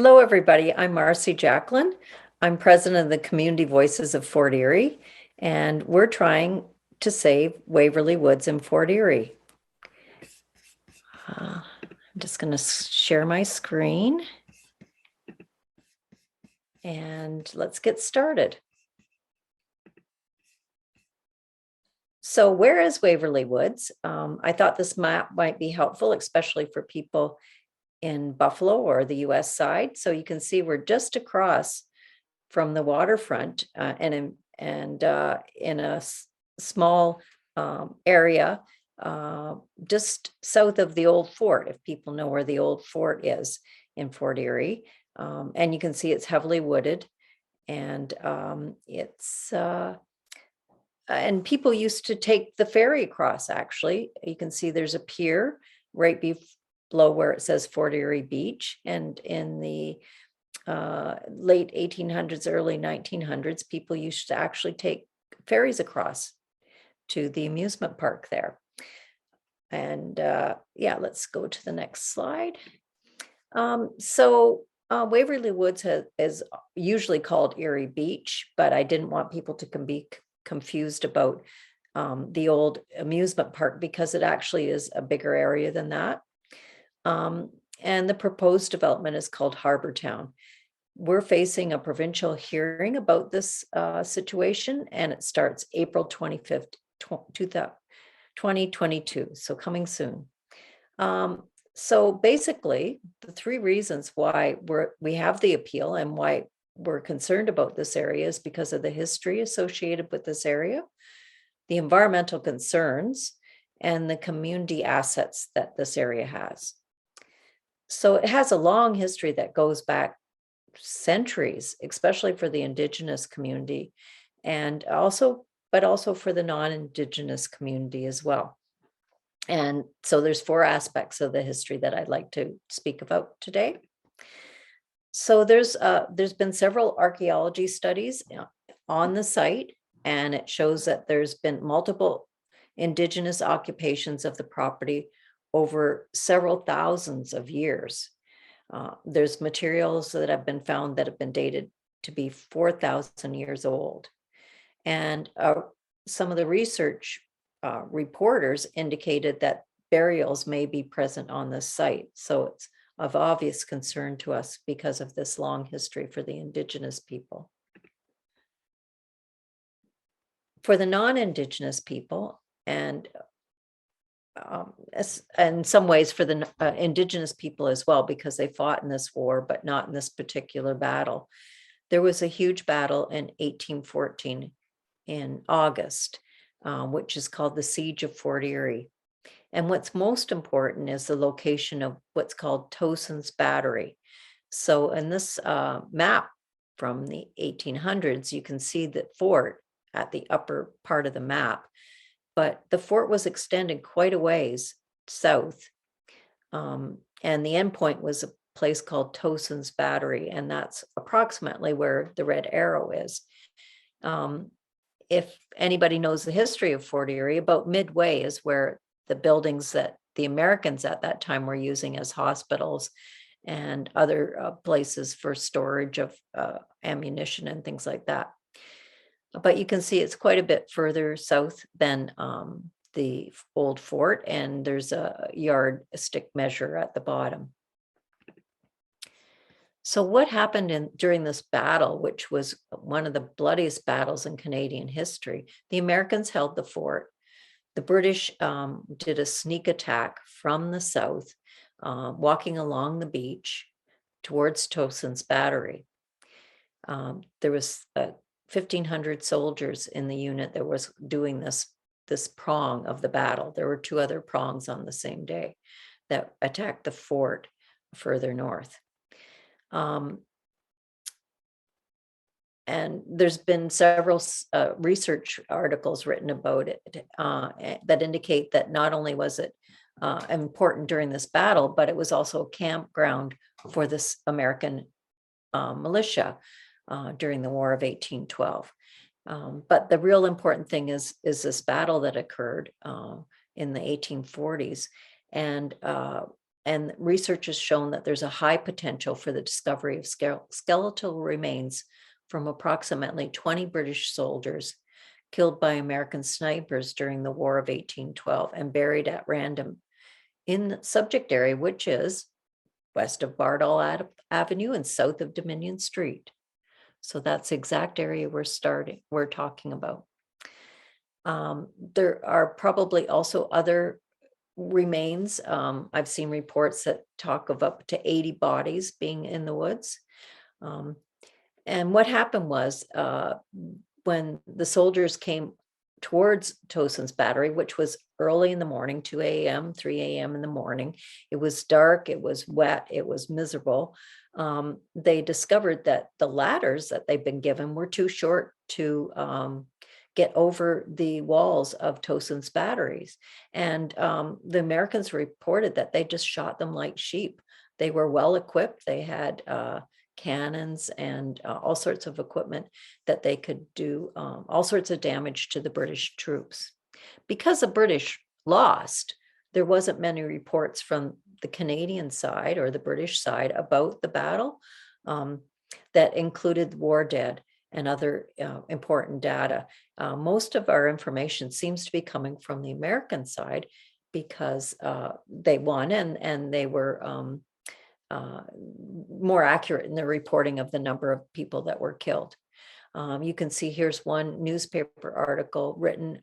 Hello, everybody. I'm Marcie Jacklin. I'm president of the Community Voices of Fort Erie, and we're trying to save Waverly Woods in Fort Erie. I'm just going to share my screen, and let's get started. So where is Waverly Woods? I thought this map might be helpful, especially for people in Buffalo or the US side. So you can see we're just across from the waterfront and in a small area just south of the old fort, if people know where the old fort is in Fort Erie. And you can see it's heavily wooded, and and people used to take the ferry across, actually. You can see there's a pier right below where it says Fort Erie Beach. And in the late 1800s, early 1900s, people used to actually take ferries across to the amusement park there. And yeah, let's go to the next slide. Waverly Woods is usually called Erie Beach, but I didn't want people to be confused about the old amusement park, because it actually is a bigger area than that. And the proposed development is called Harbor Town. We're facing a provincial hearing about this situation, and it starts April 25th, 2022, so coming soon. So basically, the three reasons why we have the appeal and why we're concerned about this area is because of the history associated with this area, the environmental concerns, and the community assets that this area has. So it has a long history that goes back centuries, especially for the Indigenous community, and also for the non-Indigenous community as well. And so there's four aspects of the history that I'd like to speak about today. So there's been several archaeology studies on the site, and it shows that there's been multiple Indigenous occupations of the property over several thousands of years. There's materials that have been found that have been dated to be 4,000 years old. And some of the research reporters indicated that burials may be present on this site. So it's of obvious concern to us because of this long history for the Indigenous people. For the non-Indigenous people, and in some ways for the Indigenous people as well, because they fought in this war, but not in this particular battle. There was a huge battle in 1814 in August, which is called the Siege of Fort Erie. And what's most important is the location of what's called Towson's Battery. So in this map from the 1800s, you can see the fort at the upper part of the map, but the fort was extended quite a ways south. And the endpoint was a place called Towson's Battery, and that's approximately where the red arrow is. If anybody knows the history of Fort Erie, about midway is where the buildings that the Americans at that time were using as hospitals and other places for storage of ammunition and things like that. But you can see it's quite a bit further south than the old fort, and there's a yardstick measure at the bottom. So what happened during this battle, which was one of the bloodiest battles in Canadian history? The Americans held the fort. The British did a sneak attack from the south, walking along the beach towards Towson's Battery. There was 1,500 soldiers in the unit that was doing this prong of the battle. There were two other prongs on the same day that attacked the fort further north. And there's been several research articles written about it that indicate that not only was it important during this battle, but it was also a campground for this American militia during the War of 1812. But the real important thing is this battle that occurred in the 1840s. And and research has shown that there's a high potential for the discovery of skeletal remains from approximately 20 British soldiers killed by American snipers during the War of 1812 and buried at random in the subject area, which is west of Bardall Avenue and south of Dominion Street. So that's the exact area we're talking about. There are probably also other remains. I've seen reports that talk of up to 80 bodies being in the woods. And what happened was when the soldiers came towards Towson's Battery, which was early in the morning, 2 a.m., 3 a.m. in the morning, it was dark, it was wet, it was miserable. They discovered that the ladders that they've been given were too short to get over the walls of Towson's batteries. And the Americans reported that they just shot them like sheep. They were well equipped. They had cannons and all sorts of equipment that they could do all sorts of damage to the British troops. Because the British lost, there wasn't many reports from the Canadian side or the British side about the battle that included war dead and other important data. Most of our information seems to be coming from the American side because they won and they were more accurate in the reporting of the number of people that were killed. You can see here's one newspaper article written,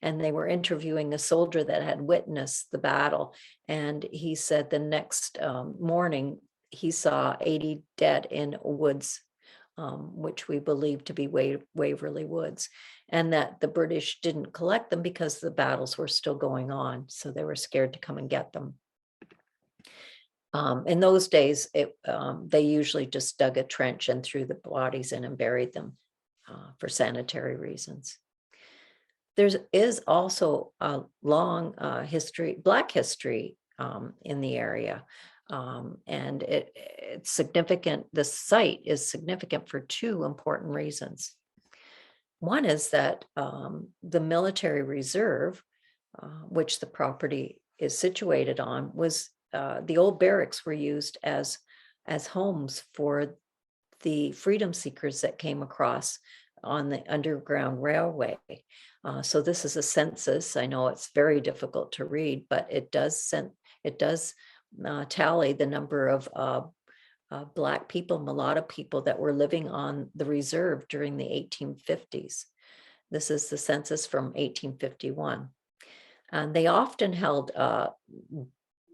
and they were interviewing a soldier that had witnessed the battle. And he said the next morning he saw 80 dead in woods, which we believe to be Waverly Woods, and that the British didn't collect them because the battles were still going on. So they were scared to come and get them. In those days, they usually just dug a trench and threw the bodies in and buried them for sanitary reasons. There is also a long Black history in the area. And it's significant. The site is significant for two important reasons. One is that the military reserve, which the property is situated on, was the old barracks were used as homes for the freedom seekers that came across on the Underground Railway. So this is a census. I know it's very difficult to read, but it does tally the number of Black people, mulatto people that were living on the reserve during the 1850s. This is the census from 1851. And they often held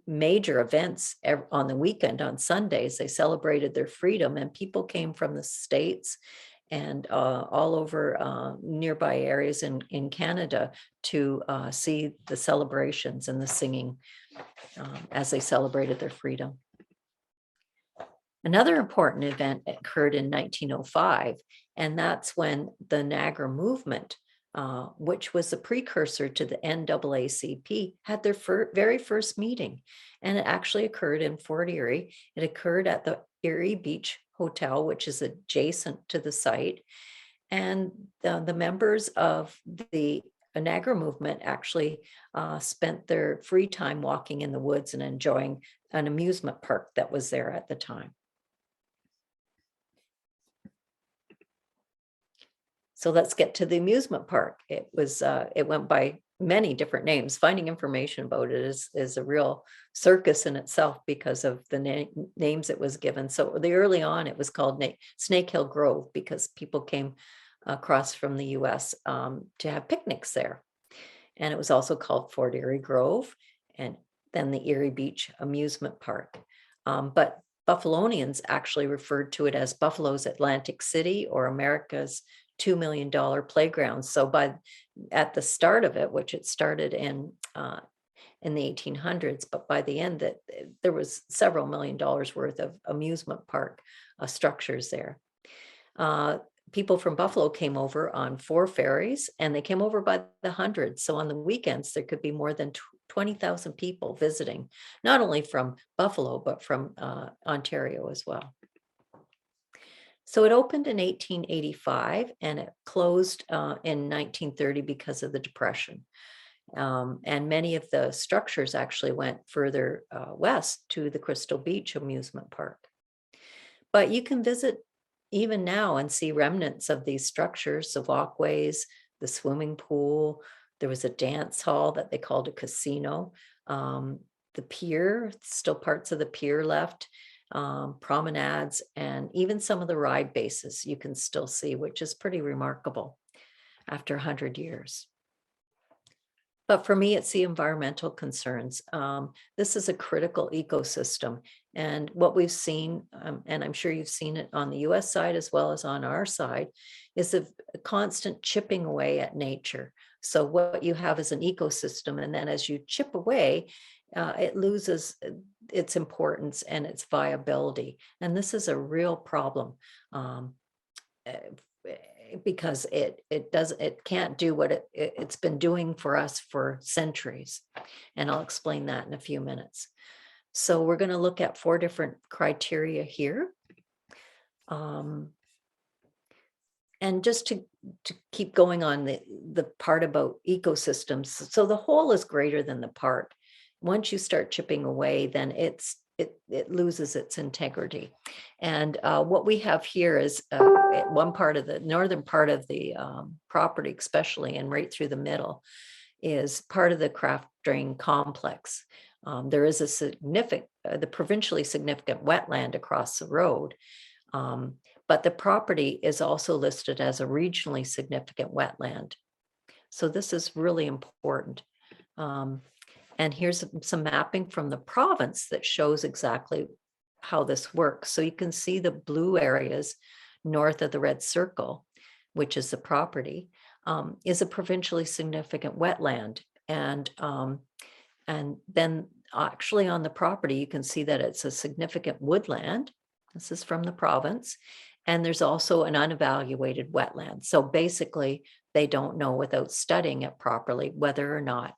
major events on the weekend. On Sundays, they celebrated their freedom, and people came from the States and all over nearby areas in Canada to see the celebrations and the singing as they celebrated their freedom. Another important event occurred in 1905, and that's when the Niagara movement, which was the precursor to the NAACP, had their very first meeting. And it actually occurred in Fort Erie. It occurred at the Erie Beach Hotel, which is adjacent to the site. And the members of the Niagara movement actually spent their free time walking in the woods and enjoying an amusement park that was there at the time. So let's get to the amusement park. It went by many different names. Finding information about it is a real circus in itself because of the names it was given. So early on, it was called Snake Hill Grove because people came across from the US to have picnics there. And it was also called Fort Erie Grove and then the Erie Beach Amusement Park. But Buffalonians actually referred to it as Buffalo's Atlantic City or America's $2 million playground. So at the start of it, which it started in the 1800s, but by the end that there was several $1 million worth of amusement park structures there. People from Buffalo came over on 4 ferries, and they came over by the hundreds. So on the weekends, there could be more than 20,000 people visiting, not only from Buffalo, but from Ontario as well. So it opened in 1885 and it closed in 1930 because of the Depression. And many of the structures actually went further west to the Crystal Beach amusement park. But you can visit even now and see remnants of these structures, the walkways, the swimming pool. There was a dance hall that they called a casino. The pier, still parts of the pier left, promenades, and even some of the ride bases you can still see, which is pretty remarkable after 100 years. But for me, it's the environmental concerns. This is a critical ecosystem. And what we've seen, and I'm sure you've seen it on the US side as well as on our side, is a constant chipping away at nature. So what you have is an ecosystem, and then as you chip away, it loses its importance and its viability. And this is a real problem. Because it can't do what it's been doing for us for centuries. And I'll explain that in a few minutes. So we're going to look at 4 different criteria here. And just to keep going on the part about ecosystems. So the whole is greater than the part. Once you start chipping away, then it loses its integrity. And what we have here is one part of the northern part of the property, especially, and right through the middle, is part of the craft drain complex. There is the provincially significant wetland across the road, but the property is also listed as a regionally significant wetland. So this is really important. And here's some mapping from the province that shows exactly how this works. So you can see the blue areas north of the red circle, which is the property, is a provincially significant wetland. And then actually on the property, you can see that it's a significant woodland. This is from the province. And there's also an unevaluated wetland. So basically, they don't know without studying it properly whether or not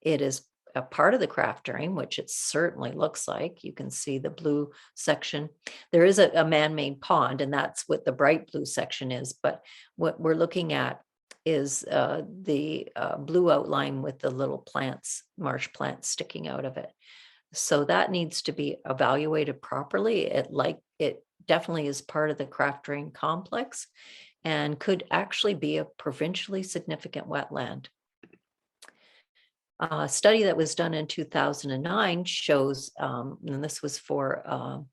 it is a part of the craft drain, which it certainly looks like. You can see the blue section. There is a man-made pond, and that's what the bright blue section is. But what we're looking at is the blue outline with the little plants, marsh plants sticking out of it. So that needs to be evaluated properly. It definitely is part of the craft drain complex and could actually be a provincially significant wetland. A study that was done in 2009 shows, and this was for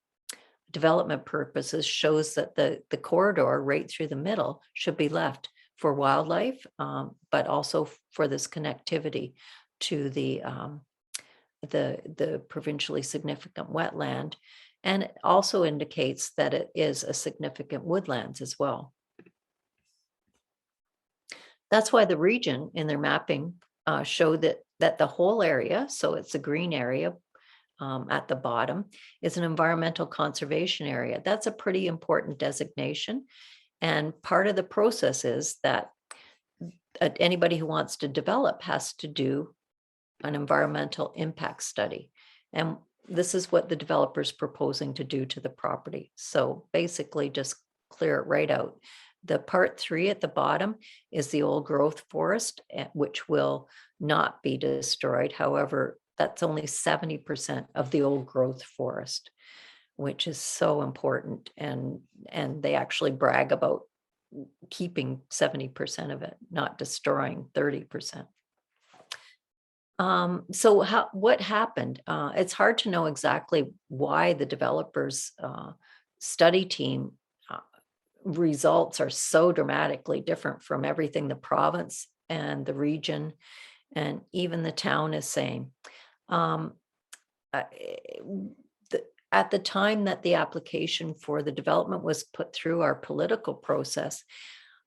development purposes, shows that the corridor right through the middle should be left for wildlife, but also for this connectivity to the provincially significant wetland. And it also indicates that it is a significant woodlands as well. That's why the region in their mapping showed that the whole area, so it's a green area at the bottom, is an environmental conservation area. That's a pretty important designation. And part of the process is that anybody who wants to develop has to do an environmental impact study. And this is what the developer is proposing to do to the property. So basically just clear it right out. The part 3 at the bottom is the old growth forest, which will not be destroyed. However, that's only 70% of the old growth forest, which is so important. And they actually brag about keeping 70% of it, not destroying 30%. So what happened? It's hard to know exactly why the developers study team results are so dramatically different from everything the province and the region and even the town is saying. At the time that the application for the development was put through our political process,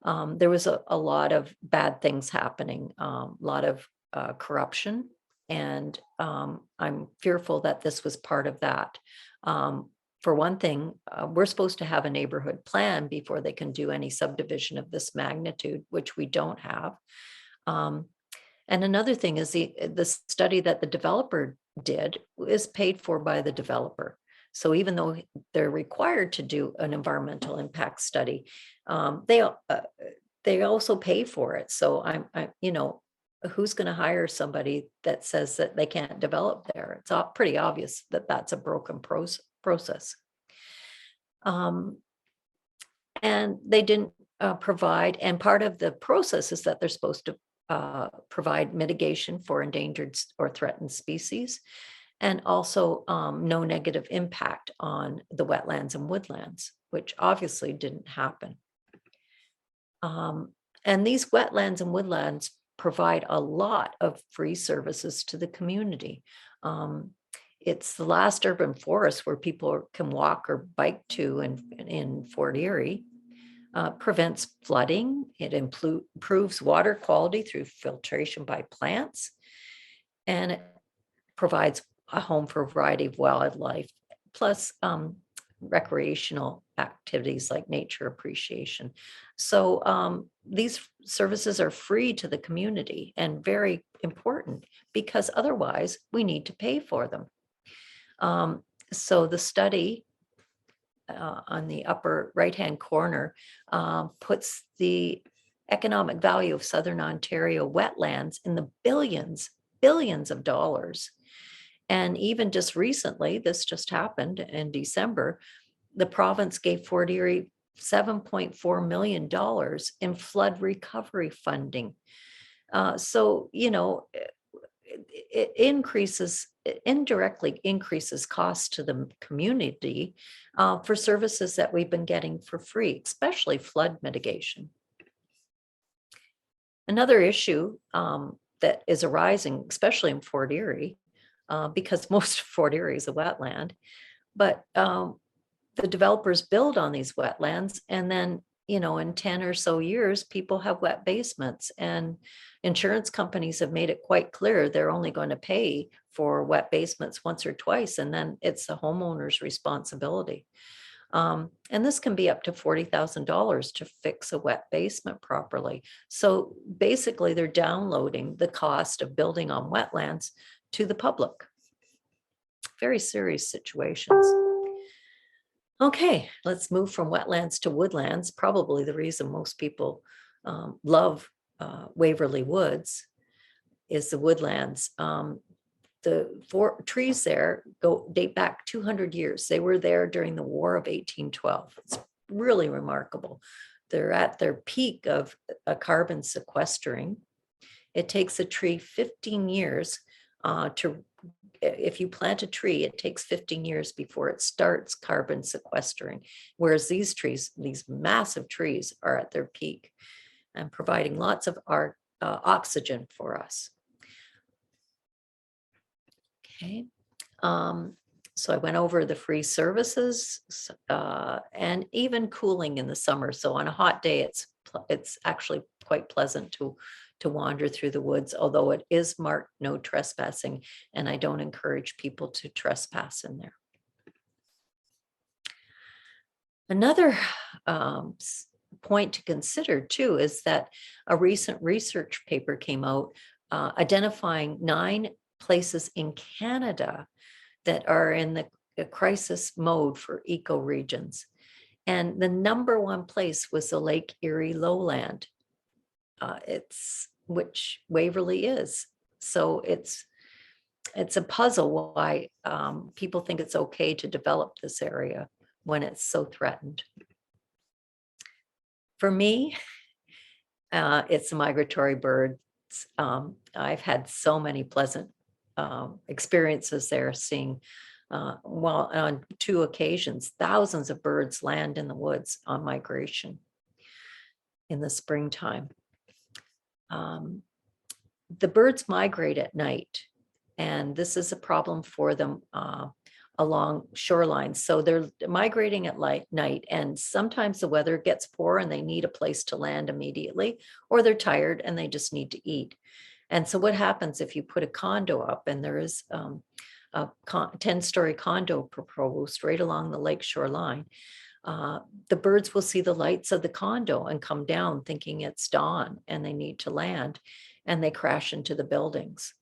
there was a lot of bad things happening, a lot of corruption, and I'm fearful that this was part of that. For one thing, we're supposed to have a neighborhood plan before they can do any subdivision of this magnitude, which we don't have. And another thing is the study that the developer did is paid for by the developer. So even though they're required to do an environmental impact study, they also pay for it. So who's going to hire somebody that says that they can't develop there? It's pretty obvious that that's a broken process. And they didn't provide, and part of the process is that they're supposed to provide mitigation for endangered or threatened species, and also no negative impact on the wetlands and woodlands, which obviously didn't happen. And these wetlands and woodlands provide a lot of free services to the community. It's the last urban forest where people can walk or bike to in Fort Erie. Prevents flooding. It improves water quality through filtration by plants. And it provides a home for a variety of wildlife, plus recreational activities like nature appreciation. So these services are free to the community and very important, because otherwise we need to pay for them. So the study on the upper right-hand corner puts the economic value of Southern Ontario wetlands in the billions of dollars. And even just recently, this just happened in December, the province gave Fort Erie $7.4 million in flood recovery funding. So, you know, it indirectly increases costs to the community for services that we've been getting for free, especially flood mitigation. Another issue that is arising, especially in Fort Erie, because most of Fort Erie is a wetland, but the developers build on these wetlands, and then, you know, in 10 or so years, people have wet basements, and insurance companies have made it quite clear they're only going to pay for wet basements once or twice, and then it's the homeowner's responsibility. And this can be up to $40,000 to fix a wet basement properly. So basically, they're downloading the cost of building on wetlands to the public. Very serious situations. Okay, let's move from wetlands to woodlands. Probably the reason most people love Waverly Woods is the woodlands. The trees there date back 200 years. They were there during the War of 1812. It's really remarkable. They're at their peak of carbon sequestering. It takes a tree 15 years if you plant a tree, it takes 15 years before it starts carbon sequestering. Whereas these trees, these massive trees, are at their peak and providing lots of oxygen for us. Okay. So I went over the free services and even cooling in the summer. So on a hot day, it's actually quite pleasant to wander through the woods, although it is marked no trespassing, and I don't encourage people to trespass in there. Another point to consider too is that a recent research paper came out identifying 9 places in Canada that are in the crisis mode for ecoregions. And the number 1 place was the Lake Erie lowland. Which Waverly is. So it's a puzzle why people think it's okay to develop this area when it's so threatened. For me, it's the migratory birds. I've had so many pleasant experiences there, seeing, well, on 2 occasions, thousands of birds land in the woods on migration in the springtime. The birds migrate at night, and this is a problem for them along shorelines. So they're migrating at night, and sometimes the weather gets poor and they need a place to land immediately, or they're tired and they just need to eat. And so what happens if you put a condo up, and there is a 10-story condo proposed right along the lake shoreline, the birds will see the lights of the condo and come down thinking it's dawn and they need to land, and they crash into the buildings.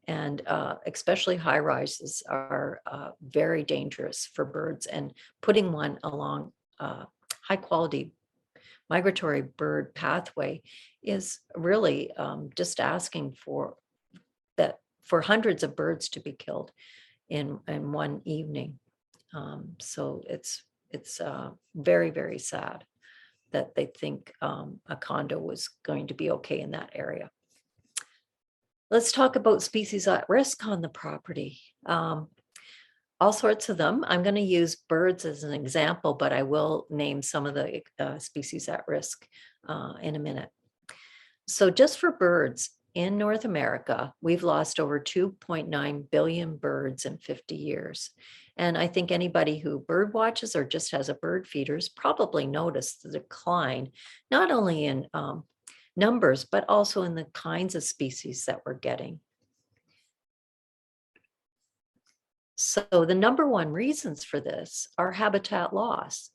And especially high rises are very dangerous for birds, and putting one along high quality migratory bird pathway is really just asking for that, for hundreds of birds to be killed in one evening. So it's very, very sad that they think a condo was going to be okay in that area. Let's talk about species at risk on the property. All sorts of them. I'm going to use birds as an example, but I will name some of the species at risk in a minute. So just for birds in North America, we've lost over 2.9 billion birds in 50 years. And I think anybody who bird watches or just has a bird feeder has probably noticed the decline, not only in numbers, but also in the kinds of species that we're getting. So the number one reasons for this are habitat loss.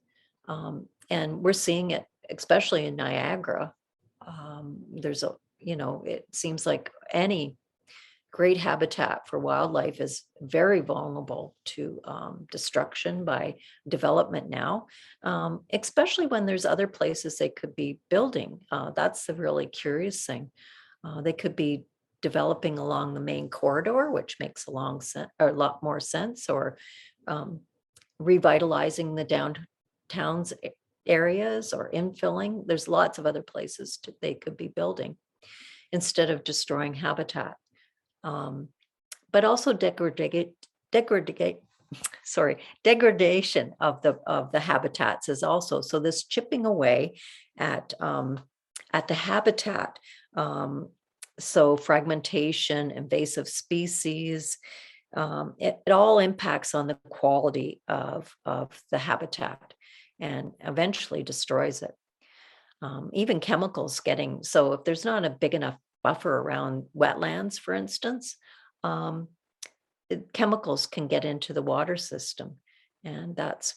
And we're seeing it, especially in Niagara. There's a, it seems like any great habitat for wildlife is very vulnerable to destruction by development now, especially when there's other places they could be building. That's the really curious thing. They could be developing along the main corridor, which makes a lot more sense, or revitalizing the downtowns areas or infilling. There's lots of other places they could be building instead of destroying habitat. But also degradation of the habitats is also, so this chipping away at the habitat. So fragmentation, invasive species, it all impacts on the quality of the habitat and eventually destroys it. Even chemicals so if there's not a big enough buffer around wetlands, for instance, chemicals can get into the water system. And that's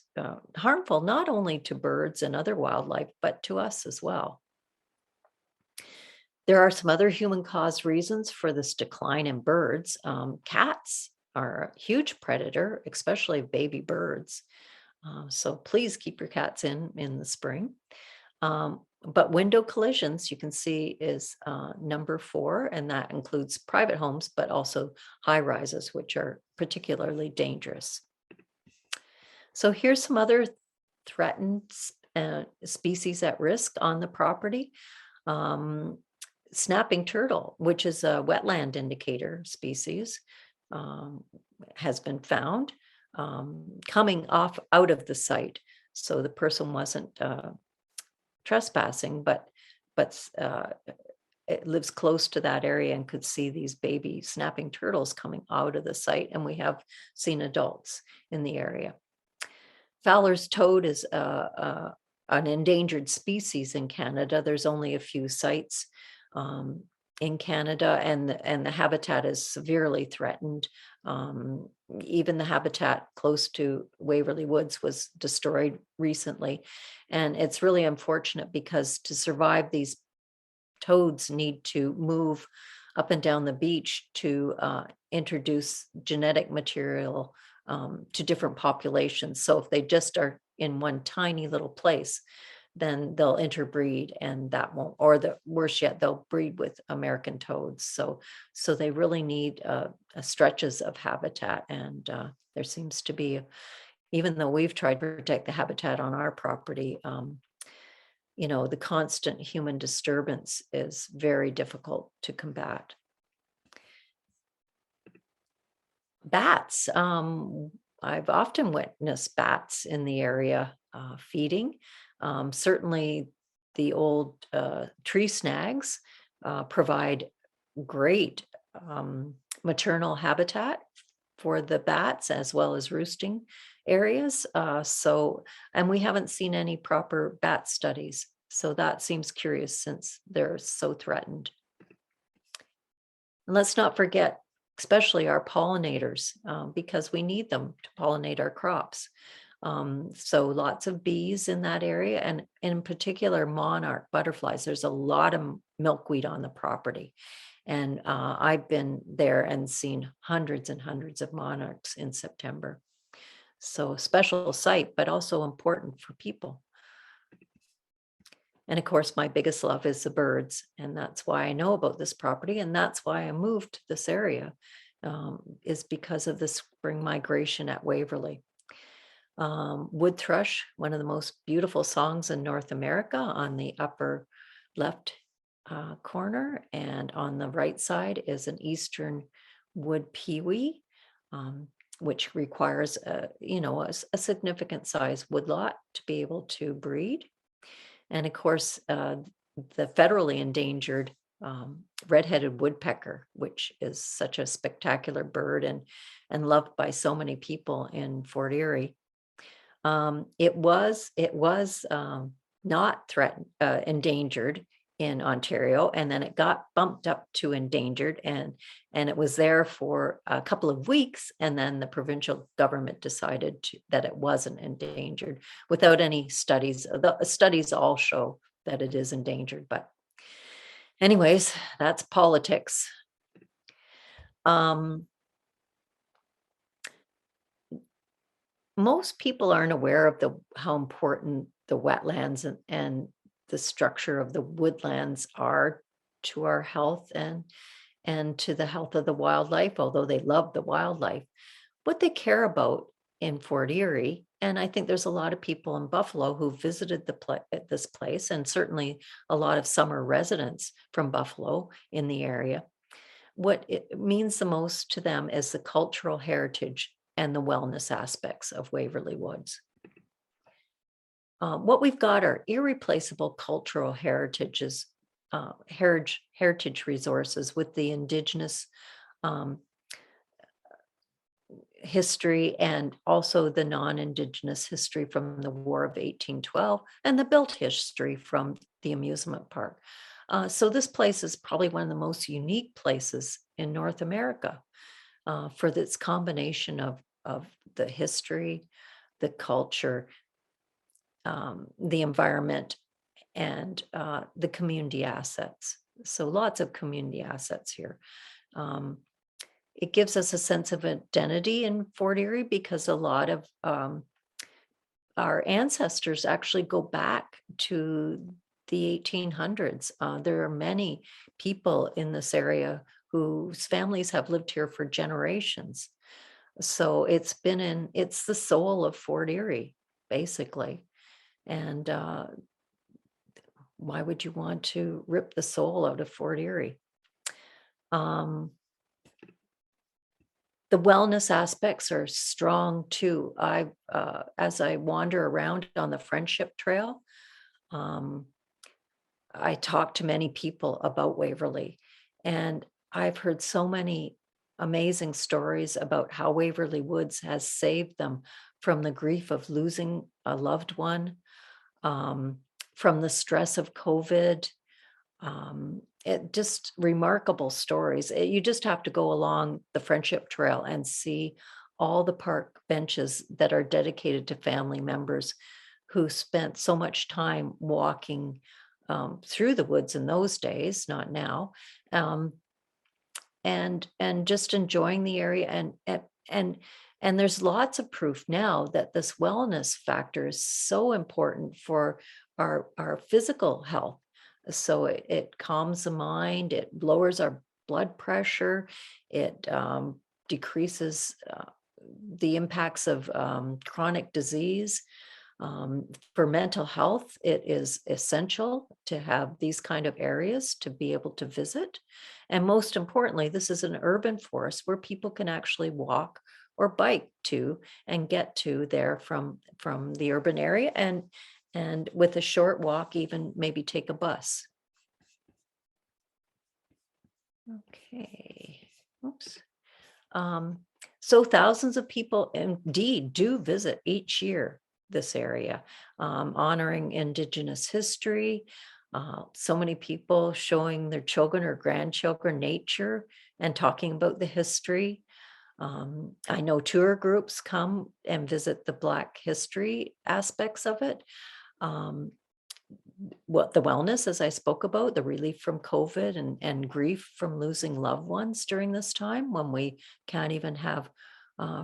harmful not only to birds and other wildlife, but to us as well. There are some other human-caused reasons for this decline in birds. Cats are a huge predator, especially baby birds. So please keep your cats in the spring. But window collisions, you can see, is number 4, and that includes private homes, but also high rises, which are particularly dangerous. So here's some other threatened species at risk on the property. Snapping turtle, which is a wetland indicator species, has been found coming out of the site. So the person wasn't trespassing, but it lives close to that area and could see these baby snapping turtles coming out of the site. And we have seen adults in the area. Fowler's toad is an endangered species in Canada. There's only a few sites in Canada, and the habitat is severely threatened. Even the habitat close to Waverly Woods was destroyed recently. And it's really unfortunate because to survive, these toads need to move up and down the beach to introduce genetic material to different populations. So if they just are in one tiny little place, then they'll interbreed, and that won't, or the worse yet, they'll breed with American toads. So they really need stretches of habitat, and there seems to be, even though we've tried to protect the habitat on our property, the constant human disturbance is very difficult to combat. Bats. I've often witnessed bats in the area feeding. Certainly the old tree snags provide great maternal habitat for the bats, as well as roosting areas. And we haven't seen any proper bat studies. So that seems curious since they're so threatened. And let's not forget, especially our pollinators, because we need them to pollinate our crops. So lots of bees in that area, and in particular monarch butterflies. There's a lot of milkweed on the property, and I've been there and seen hundreds and hundreds of monarchs in September. So special site, but also important for people. And of course, my biggest love is the birds, and that's why I know about this property, and that's why I moved to this area, is because of the spring migration at Waverly. Wood thrush, one of the most beautiful songs in North America, on the upper left corner, and on the right side is an eastern wood pewee, um, which requires a significant size woodlot to be able to breed. And of course, the federally endangered red-headed woodpecker, which is such a spectacular bird and loved by so many people in Fort Erie. It was not threatened, endangered in Ontario, and then it got bumped up to endangered, and it was there for a couple of weeks, and then the provincial government decided that it wasn't endangered without any studies. The studies all show that it is endangered, but anyways, that's politics. Um, Most people aren't aware of how important the wetlands and the structure of the woodlands are to our health and to the health of the wildlife, although they love the wildlife. What they care about in Fort Erie, and I think there's a lot of people in Buffalo who visited this place, and certainly a lot of summer residents from Buffalo in the area. What it means the most to them is the cultural heritage and the wellness aspects of Waverly Woods. What we've got are irreplaceable cultural heritage resources with the Indigenous um, history, and also the non-Indigenous history from the War of 1812, and the built history from the amusement park. So this place is probably one of the most unique places in North America for this combination of the history, the culture, the environment, and the community assets. So lots of community assets here. It gives us a sense of identity in Fort Erie because a lot of our ancestors actually go back to the 1800s. There are many people in this area whose families have lived here for generations. So it's the soul of Fort Erie, basically. And why would you want to rip the soul out of Fort Erie? The wellness aspects are strong too. As I wander around on the Friendship Trail, I talk to many people about Waverly, and I've heard so many amazing stories about how Waverly Woods has saved them from the grief of losing a loved one, from the stress of COVID. It just remarkable stories. You just have to go along the Friendship Trail and see all the park benches that are dedicated to family members who spent so much time walking through the woods in those days, not now, and just enjoying the area. And there's lots of proof now that this wellness factor is so important for our physical health. So it calms the mind, it lowers our blood pressure, it decreases the impacts of chronic disease. For mental health, it is essential to have these kind of areas to be able to visit. And most importantly, this is an urban forest where people can actually walk or bike to and get to there from the urban area, and with a short walk, even maybe take a bus. Okay. Oops. So thousands of people indeed do visit each year this area, honoring Indigenous history. So many people showing their children or grandchildren nature and talking about the history. I know tour groups come and visit the Black history aspects of it. What the wellness, as I spoke about, the relief from COVID and grief from losing loved ones during this time when we can't even have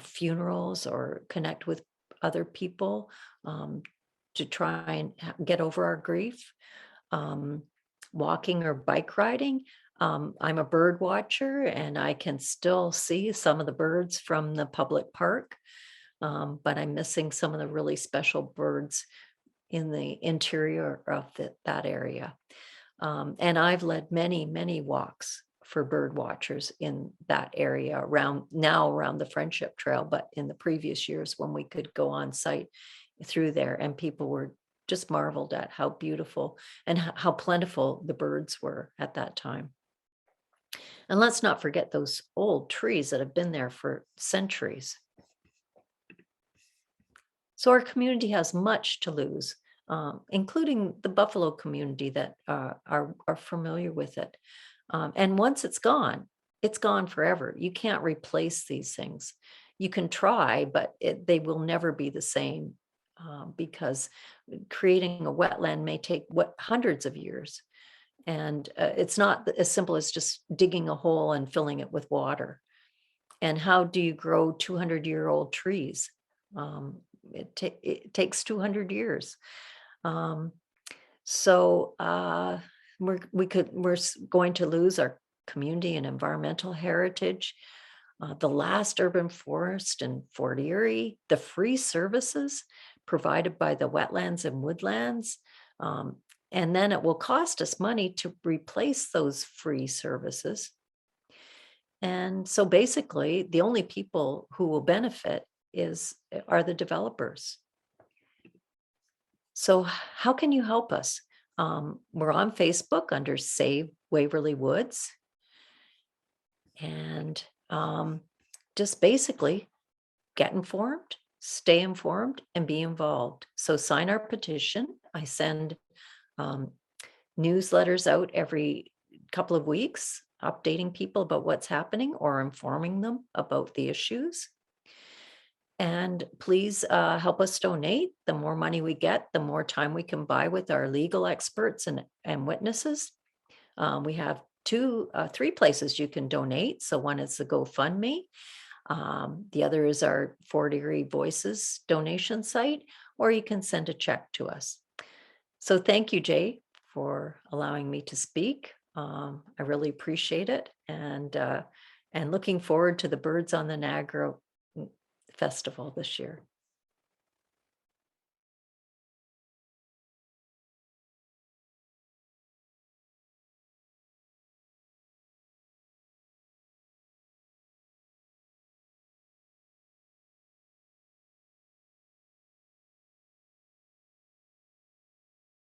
funerals or connect with other people to try and get over our grief. walking or bike riding. I'm a bird watcher and I can still see some of the birds from the public park, but I'm missing some of the really special birds in the interior of that area. And I've led many, many walks for bird watchers in that area around the Friendship Trail, but in the previous years when we could go on site through there and people were just marveled at how beautiful and how plentiful the birds were at that time. And let's not forget those old trees that have been there for centuries. So our community has much to lose, including the Buffalo community that are familiar with it. And once it's gone forever. You can't replace these things. You can try, but they will never be the same because creating a wetland may take hundreds of years. And it's not as simple as just digging a hole and filling it with water. And how do you grow 200-year-old trees? It takes 200 years. So we're going to lose our community and environmental heritage, the last urban forest in Fort Erie, the free services provided by the wetlands and woodlands. And then it will cost us money to replace those free services. And so basically, the only people who will benefit are the developers. So how can you help us? We're on Facebook under Save Waverly Woods. And just basically get informed, stay informed, and be involved. So sign our petition. I send newsletters out every couple of weeks, updating people about what's happening or informing them about the issues. And please help us donate. The more money we get, the more time we can buy with our legal experts and witnesses. We have three places you can donate. So one is the GoFundMe. The other is our Fort Erie Voices donation site, or you can send a check to us. So thank you, Jay, for allowing me to speak. I really appreciate it. And looking forward to the Birds on the Niagara Festival this year.